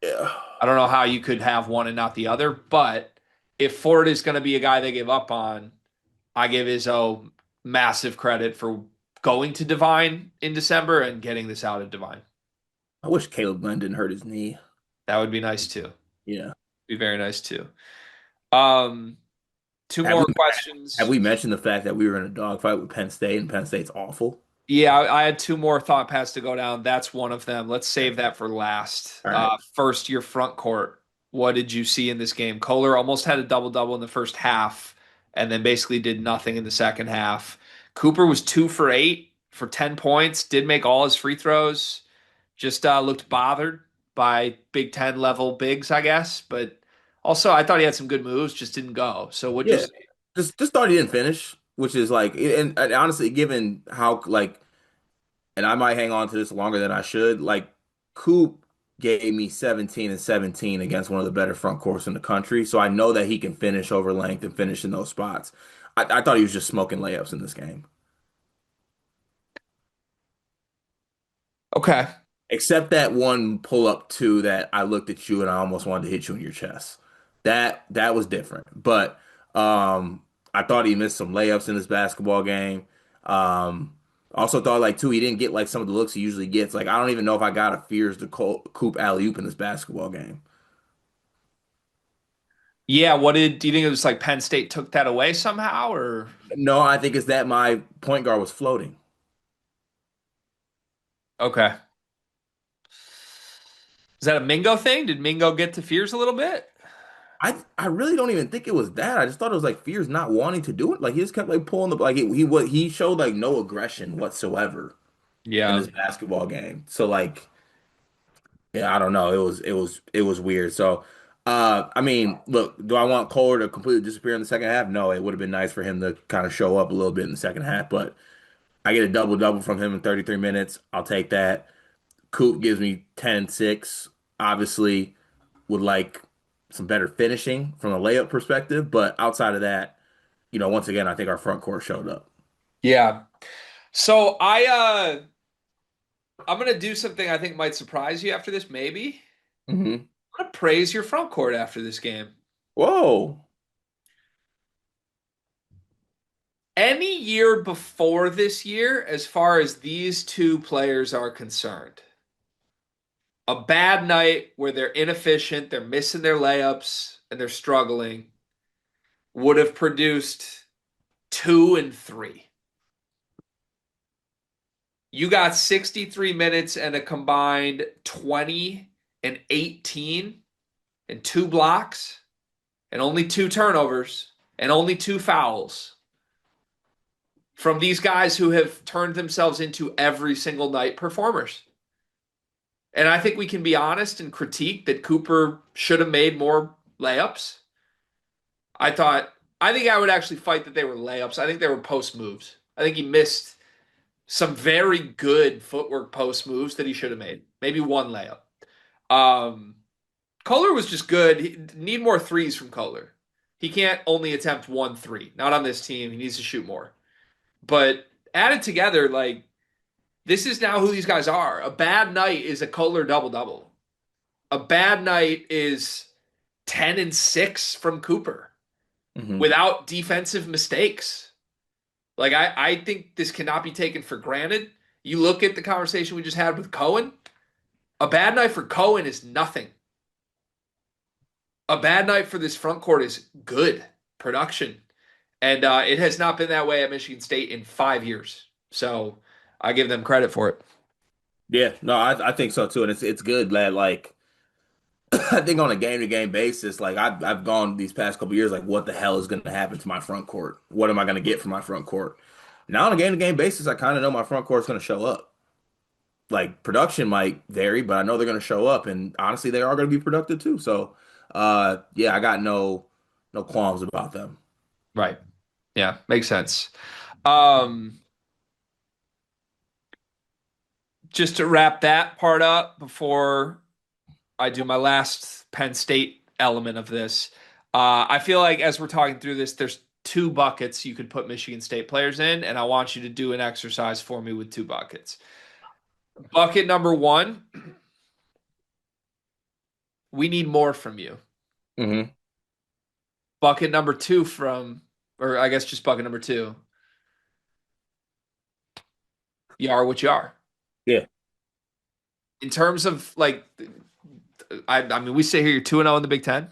Yeah. I don't know how you could have one and not the other, but if Ford is going to be a guy they give up on, I give Izzo massive credit for going to Divine in December and getting this out of Divine. I wish Caleb Glenn didn't hurt his knee. That would be nice too. Yeah. Be very nice too. Um, two Have more we have questions. we mentioned the fact that we were in a dogfight with Penn State and Penn State's awful? Yeah, I had two more thought paths to go down. That's one of them. Let's save that for last. All right. First, your front court. What did you see in this game? Kohler almost had a double double in the first half, and then basically did nothing in the second half. Cooper was 2 for 8 for 10 points. Did make all his free throws. Just looked bothered by Big Ten level bigs, I guess. But also, I thought he had some good moves. Just didn't go. So what'd you Yeah. see? Just thought he didn't finish, which is like, and honestly, given how like, and I might hang on to this longer than I should. Like, Coop gave me 17 and 17 against one of the better front courts in the country, so I know that he can finish over length and finish in those spots. I thought he was just smoking layups in this game. Okay. Except that one pull up two that I looked at you and I almost wanted to hit you in your chest. That was different. But I thought he missed some layups in this basketball game. Also thought like too he didn't get like some of the looks he usually gets. Like I don't even know if I got a fears to Coop alley oop in this basketball game. Yeah, do you think it was like Penn State took that away somehow or No, I think it's that my point guard was floating. okay. Is that a Mingo thing? Did Mingo get to Fears a little bit? I really don't even think it was that. I just thought it was like fears not wanting to do it. Like he just kept like pulling the like he showed like no aggression whatsoever in Yeah. this basketball game. So like yeah, I don't know. It was weird. So I mean, look, do I want Kohler to completely disappear in the second half? No, it would have been nice for him to kind of show up a little bit in the second half, but I get a double double from him in 33 minutes. I'll take that. Coop gives me 10-6. Obviously, would like some better finishing from a layup perspective, but outside of that, once again, I think our front court showed up. Yeah. So I'm gonna do something I think might surprise you after this, maybe. Hmm. I'm gonna praise your front court after this game. Whoa. Any year before this year, as far as these two players are concerned, a bad night where they're inefficient, they're missing their layups, and they're struggling would have produced 2 and 3. You got 63 minutes and a combined 20 and 18 and 2 blocks and only 2 turnovers and only 2 fouls from these guys who have turned themselves into every single night performers. And I think we can be honest and critique that Cooper should have made more layups. I thought, I think I would actually fight that they were layups. I think they were post moves. I think he missed some very good footwork post moves that he should have made. Maybe one layup. Um, Kohler was just good. Need more threes from Kohler. He can't only attempt 1 3. Not on this team. He needs to shoot more. But added together, like this is now who these guys are. A bad night is a Kohler double double. A bad night is 10 and 6 from Cooper Hmm. without defensive mistakes. Like I think this cannot be taken for granted. You look at the conversation we just had with Coen. A bad night for Coen is nothing. A bad night for this front court is good production. And it has not been that way at Michigan State in 5 years. So I give them credit for it. Yeah, no, I think so too, and it's good that like I think on a game to game basis, like I've gone these past couple years, like what the hell is going to happen to my front court? What am I going to get from my front court? Now on a game to game basis, I kind of know my front court is going to show up. Like production might vary, but I know they're going to show up, and honestly, they are going to be productive too. So, yeah, I got no qualms about them. Right. Yeah, makes sense. Um, just to wrap that part up before I do my last Penn State element of this, I feel like as we're talking through this, there's 2 buckets you could put Michigan State players in, and I want you to do an exercise for me with 2 buckets. Bucket number one, we need more from you. Hmm. Bucket number two or I guess just bucket number two, you are what you are. Yeah. In terms of like, I mean, we say here you're 2-0 in the Big Ten.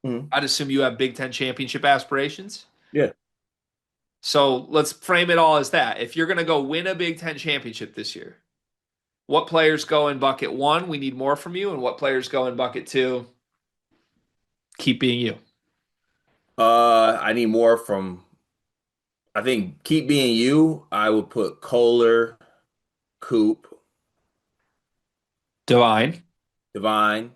Hmm. I'd assume you have Big Ten championship aspirations. Yeah. So let's frame it all as that. If you're going to go win a Big Ten championship this year, what players go in bucket one? We need more from you. And what players go in bucket two? Keep being you. I need more from. I think keep being you. I would put Kohler, Coop, Divine. Divine.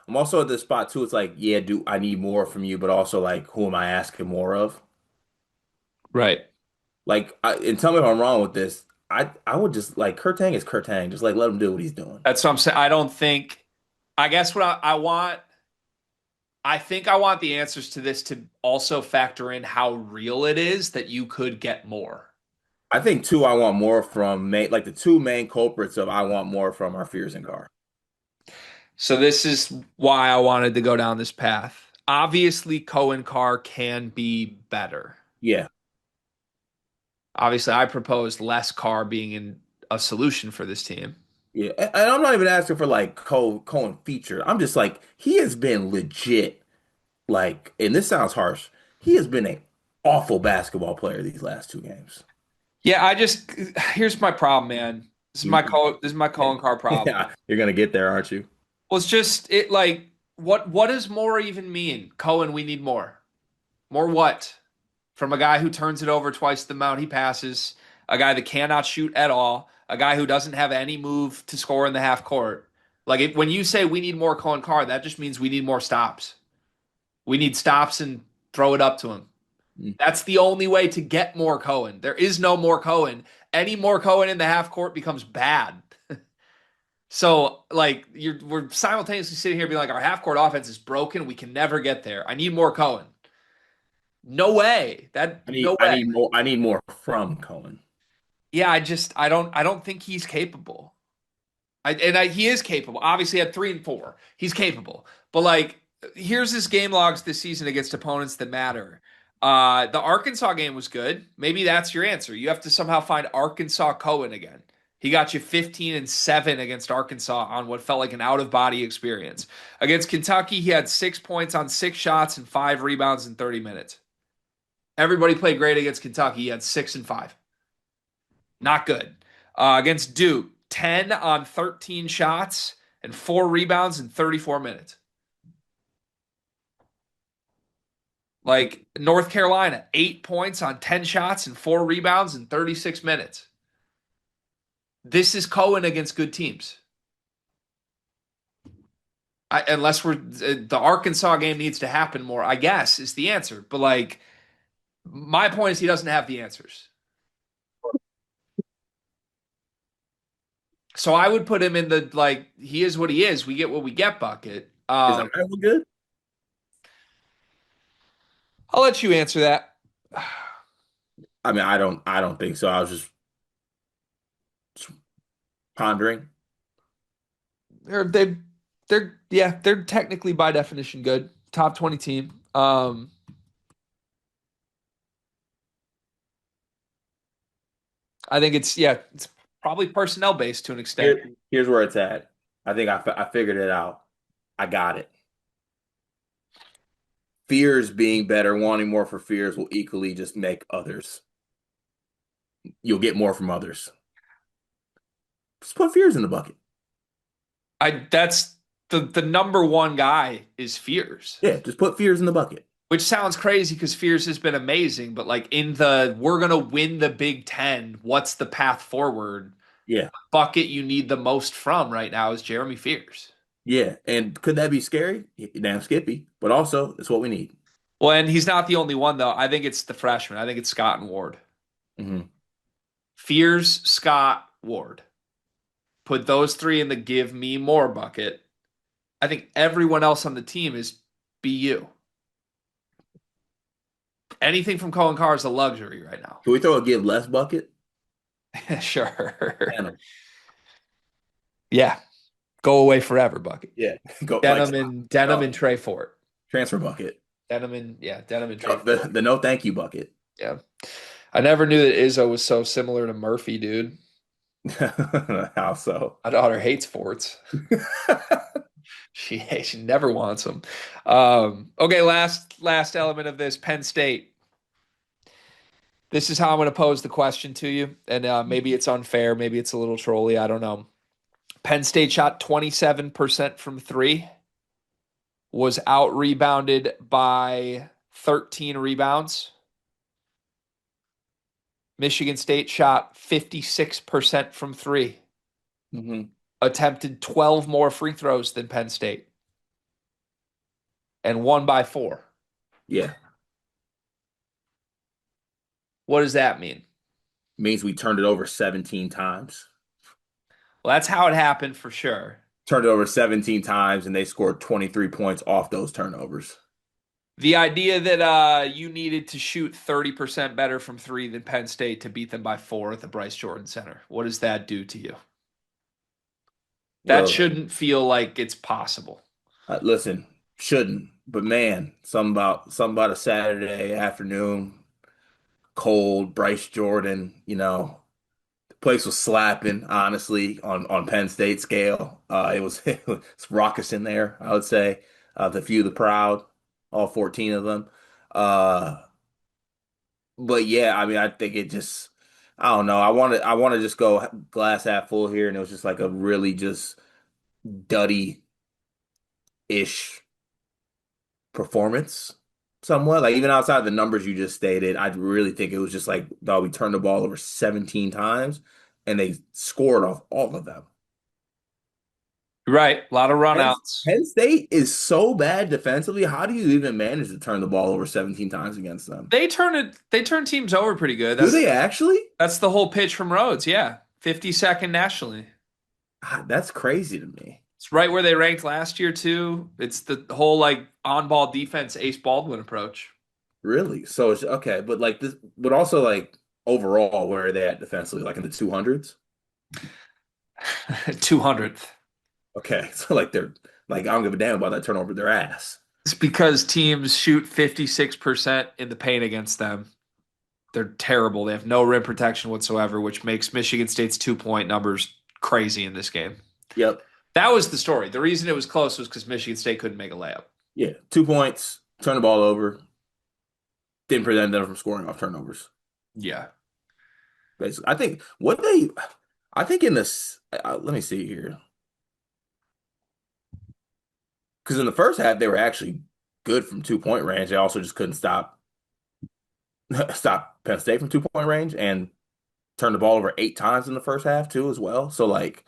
I'm also at this spot too. It's like, yeah, do I need more from you, but also like, who am I asking more of? Right. Like, and tell me if I'm wrong with this. I would just like Kurtang is Kurtang. Just like let him do what he's doing. That's what I'm saying. I don't think, I guess what I want, I think I want the answers to this to also factor in how real it is that you could get more. I think two I want more from main like the two main culprits of I want more from are Fears and Carr. So this is why I wanted to go down this path. Obviously, Coen Carr can be better. Yeah. Obviously, I proposed less Carr being in a solution for this team. Yeah. And I'm not even asking for like Cohen feature. I'm just like he has been legit like and this sounds harsh. He has been an awful basketball player these last two games. Yeah, here's my problem, man. You- This is my Coen Carr problem. yeah, you're gonna get there, aren't you? Well, it's just it like what does more even mean? Cohen, we need more. More what? From a guy who turns it over twice the amount he passes, a guy that cannot shoot at all, a guy who doesn't have any move to score in the half court. When you say we need more Coen Carr, that just means we need more stops. We need stops and throw it up to him. Mm. That's the only way to get more Cohen. There is no more Cohen. Any more Cohen in the half court becomes bad. So we're simultaneously sitting here being like our half court offense is broken. We can never get there. I need more Cohen. No way. No way. I need more from Cohen. Yeah, I don't think he's capable. He is capable. Obviously at 3 and 4. He's capable. But here's his game logs this season against opponents that matter. The Arkansas game was good. Maybe that's your answer. You have to somehow find Arkansas Cohen again. He got you 15 and 7 against Arkansas on what felt like an out of body experience. Against Kentucky, he had 6 points on 6 shots and 5 rebounds in 30 minutes. Everybody played great against Kentucky. He had 6 and 5. Not good. Against Duke, 10 on 13 shots and 4 rebounds in 34 minutes. North Carolina, 8 points on 10 shots and 4 rebounds in 36 minutes. This is Cohen against good teams. Unless the Arkansas game needs to happen more, I guess, is the answer. But my point is he doesn't have the answers. So I would put him in the he is what he is. We get what we get bucket. Is Iowa good? I'll let you answer that. I mean, I don't think so. I was just pondering. They're they they're yeah, they're technically by definition good. Top 20 team. I think it's probably personnel based to an extent. Here's where it's at. I think I figured it out. I got it. Fears being better, wanting more for fears will equally just make others. You'll get more from others. Just put fears in the bucket. I that's the number one guy is Fears. Yeah, just put fears in the bucket. Which sounds crazy because Fears has been amazing, but in the we're gonna win the Big Ten, what's the path forward? Yeah, Bucket you need the most from right now is Jeremy Fears. yeah. And could that be scary? Damn Skippy. But also, it's what we need. Well, and he's not the only one though. I think it's the freshman. I think it's Scott and Ward. Hmm. Fears, Scott, Ward. Put those three in the give me more bucket. I think everyone else on the team is BU. Anything from Coen Carr is a luxury right now. Can we throw a give less bucket? Sure. Denim. Yeah. Go away forever bucket. Yeah, go like Denim and Trey Fort. transfer bucket. Denim and Trey Oh, Fort. the no thank you bucket. Yeah. I never knew that Izzo was so similar to Murphy, dude. How so? My daughter hates forts. She never wants them. Okay, last element of this, Penn State. This is how I'm going to pose the question to you, and maybe it's unfair, maybe it's a little trolly, I don't know. Penn State shot 27% from three, was out rebounded by 13 rebounds. Michigan State shot 56% from three, Hmm. attempted 12 more free throws than Penn State, and won by 4. Yeah, What does that mean? means we turned it over 17 times. Well, that's how it happened for sure. Turned it over 17 times, and they scored 23 points off those turnovers. The idea that you needed to shoot 30% better from three than Penn State to beat them by four at the Bryce Jordan Center. What does that do to you? That Well, shouldn't feel like it's possible. listen, shouldn't, but man, something about a Saturday afternoon, cold, Bryce Jordan, the place was slapping, honestly, on Penn State scale. It was raucous in there, I would say. The few, the proud, all 14 of them. Uh, but yeah, I mean, I think it just, I don't know. I want to just go glass half full here, and it was just like a really just duddy-ish performance, somewhat. Like even outside of the numbers you just stated, I really think it was just like, dog, we turned the ball over 17 times, and they scored off all of them. Right. A lot of Penn, runouts. Penn State is so bad defensively. How do you even manage to turn the ball over 17 times against them? They turn teams over pretty good. Do That's they actually? that's the whole pitch from Rhodes. Yeah. 52nd nationally. God, that's crazy to me. It's right where they ranked last year too. It's the whole like on-ball defense Ace Baldwin approach. Really? So it's okay, but like this, but also like overall, where are they at defensively? Like in the 200s? 200th. Okay, so like they're like I don't give a damn about that turnover their ass. It's because teams shoot 56% in the paint against them. They're terrible. They have no rim protection whatsoever, which makes Michigan State's 2-point numbers crazy in this game. Yep. That was the story. The reason it was close was because Michigan State couldn't make a layup. Yeah. 2 points, turn the ball over, didn't prevent them from scoring off turnovers. Yeah. Basically, I think in this, let me see here. Because in the first half, they were actually good from 2 point range. They also just couldn't stop Penn State from 2 point range and turned the ball over 8 times in the first half too, as well. So like,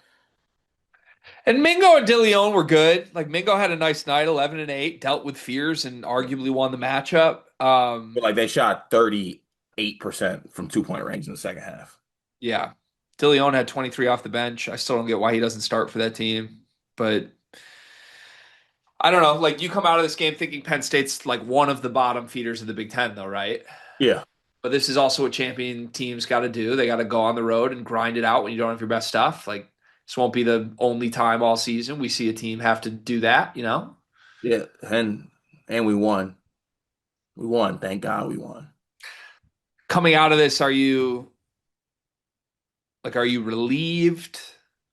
And Mingo and DeLeon were good. Like Mingo had a nice night, 11 and 8, dealt with fears and arguably won the matchup. but like they shot 38% from 2 point range in the second half. Yeah. DeLeon had 23 off the bench. I still don't get why he doesn't start for that team. But I don't know. Like you come out of this game thinking Penn State's like one of the bottom feeders of the Big Ten, though, right? Yeah, But this is also what champion teams got to do. They got to go on the road and grind it out when you don't have your best stuff. Like this won't be the only time all season we see a team have to do that, you know? yeah, and we won. We won. Thank God we won. Coming out of this, are you relieved?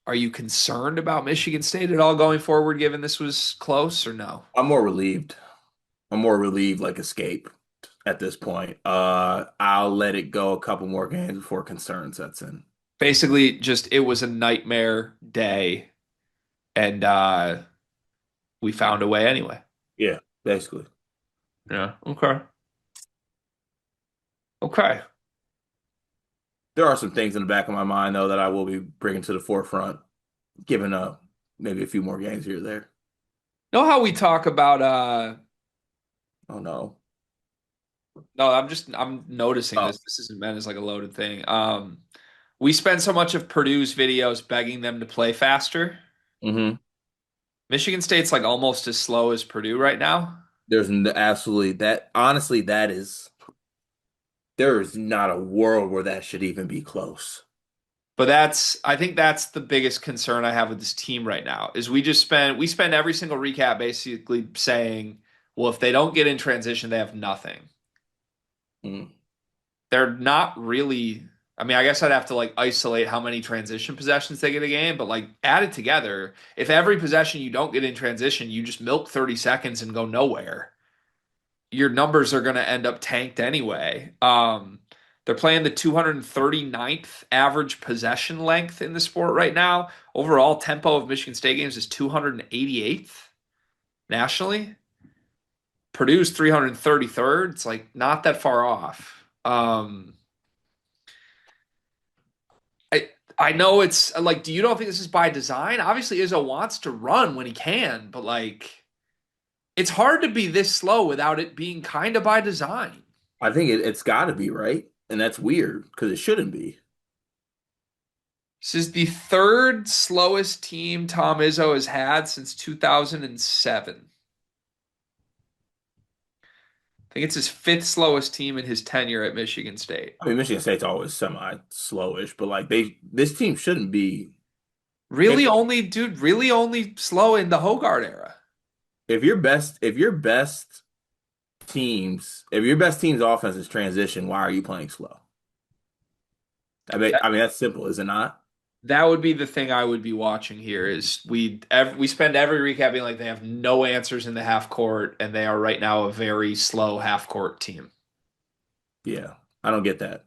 Are you concerned about Michigan State at all going forward, given this was close or no? I'm more relieved. I'm more relieved, like escape at this point. I'll let it go a couple more games before concern sets in. Basically, just it was a nightmare day, and we found a way anyway. Yeah, basically. Yeah. Okay. Okay. There are some things in the back of my mind though that I will be bringing to the forefront, given maybe a few more games here or there. Know how we talk about Oh no. no, I'm noticing Oh. this isn't meant as like a loaded thing. We spend so much of Purdue's videos begging them to play faster. hmm Michigan State's like almost as slow as Purdue right now. Absolutely that. Honestly, there is not a world where that should even be close. But I think that's the biggest concern I have with this team right now is we spend every single recap basically saying, well, if they don't get in transition, they have nothing. Mm. They're not really, I mean, I guess I'd have to like isolate how many transition possessions they get a game, but like added together, if every possession you don't get in transition, you just milk 30 seconds and go nowhere, your numbers are going to end up tanked anyway. They're playing the 239th average possession length in the sport right now. Overall tempo of Michigan State games is 288th nationally. Purdue's 333rd. It's like not that far off. I I know it's like, do you don't think this is by design? Obviously, Izzo wants to run when he can, but like it's hard to be this slow without it being kind of by design. I think it's got to be right, and that's weird because it shouldn't be. This is the third slowest team Tom Izzo has had since 2007. I think it's his fifth slowest team in his tenure at Michigan State. I mean, Michigan State's always semi-slowish, but like this team shouldn't be. Really only, dude, really only slow in the Hogard era. If your best team's offense is transition, why are you playing slow? I mean that's simple, is it not? That would be the thing I would be watching here is we spend every recap being like they have no answers in the half court and they are right now a very slow half court team. Yeah, I don't get that.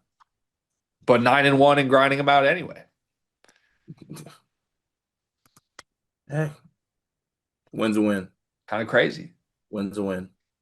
But 9-1 and grinding them out anyway. Hey, win's a win. Kind of crazy. Win's a win.